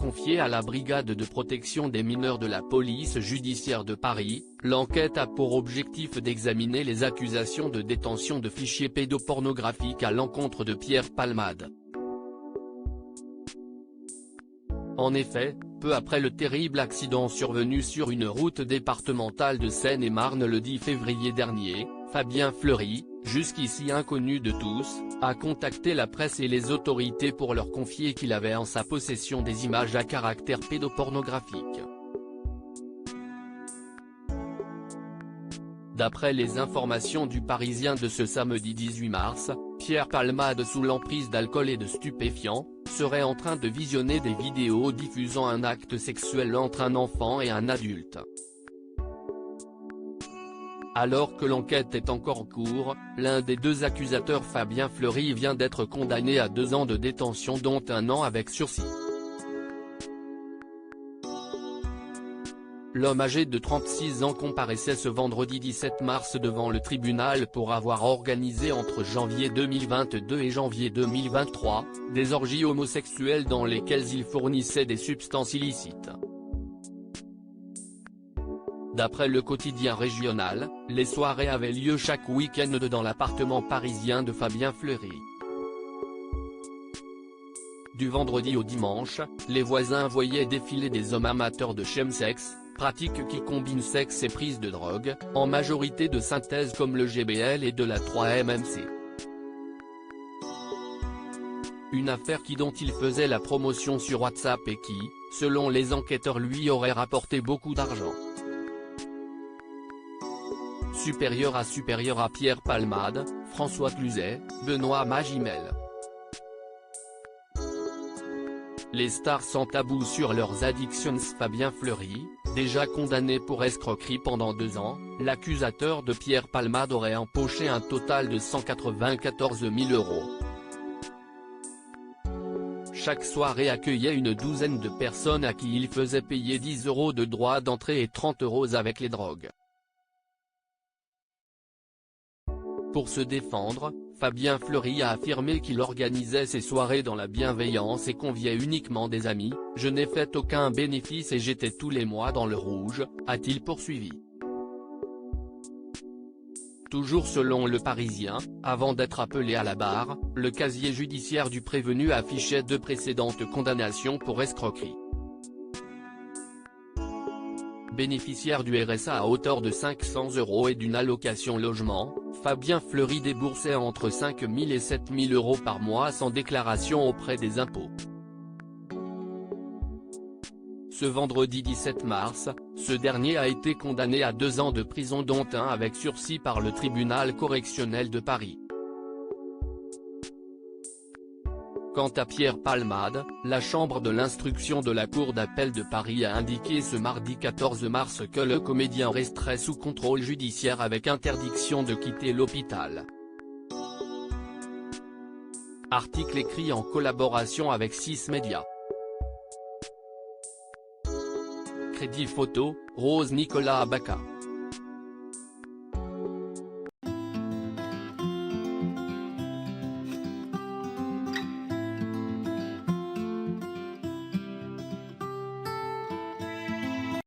confiée à la brigade de protection des mineurs de la police judiciaire de Paris. L'enquête a pour objectif d'examiner les accusations de détention de fichiers pédopornographiques à l'encontre de Pierre Palmade. En effet, peu après le terrible accident survenu sur une route départementale de Seine-et-Marne le 10 février dernier, Fabien Fleury, jusqu'ici inconnu de tous, a contacté la presse et les autorités pour leur confier qu'il avait en sa possession des images à caractère pédopornographique. D'après les informations du Parisien de ce samedi 18 mars, Pierre Palmade, sous l'emprise d'alcool et de stupéfiants, serait en train de visionner des vidéos diffusant un acte sexuel entre un enfant et un adulte. Alors que l'enquête est encore en cours, l'un des deux accusateurs, Fabien Fleury, vient d'être condamné à 2 ans de détention dont 1 an avec sursis. L'homme âgé de 36 ans comparaissait ce vendredi 17 mars devant le tribunal pour avoir organisé entre janvier 2022 et janvier 2023, des orgies homosexuelles dans lesquelles il fournissait des substances illicites. D'après le quotidien régional, les soirées avaient lieu chaque week-end dans l'appartement parisien de Fabien Fleury. Du vendredi au dimanche, les voisins voyaient défiler des hommes amateurs de chemsex, pratique qui combine sexe et prise de drogue, en majorité de synthèse comme le GBL et de la 3-MMC. Une affaire dont il faisait la promotion sur WhatsApp et qui, selon les enquêteurs, lui aurait rapporté beaucoup d'argent. Supérieur à Pierre Palmade, François Cluzet, Benoît Magimel. Les stars sans tabou sur leurs addictions. Fabien Fleury, déjà condamné pour escroquerie pendant 2 ans, l'accusateur de Pierre Palmade aurait empoché un total de 194 000 €. Chaque soirée accueillait une douzaine de personnes à qui il faisait payer 10 € de droits d'entrée et 30 € avec les drogues. Pour se défendre, Fabien Fleury a affirmé qu'il organisait ses soirées dans la bienveillance et conviait uniquement des amis. « Je n'ai fait aucun bénéfice et j'étais tous les mois dans le rouge », a-t-il poursuivi. Toujours selon Le Parisien, avant d'être appelé à la barre, le casier judiciaire du prévenu affichait 2 précédentes condamnations pour escroquerie. Bénéficiaire du RSA à hauteur de 500 € et d'une allocation logement, Fabien Fleury déboursait entre 5 000 et 7 000 € par mois sans déclaration auprès des impôts. Ce vendredi 17 mars, ce dernier a été condamné à 2 ans de prison dont 1 avec sursis par le tribunal correctionnel de Paris. Quant à Pierre Palmade, la chambre de l'instruction de la Cour d'appel de Paris a indiqué ce mardi 14 mars que le comédien resterait sous contrôle judiciaire avec interdiction de quitter l'hôpital. Article écrit en collaboration avec 6 médias. Crédit photo, Rose Nicolas Abaca.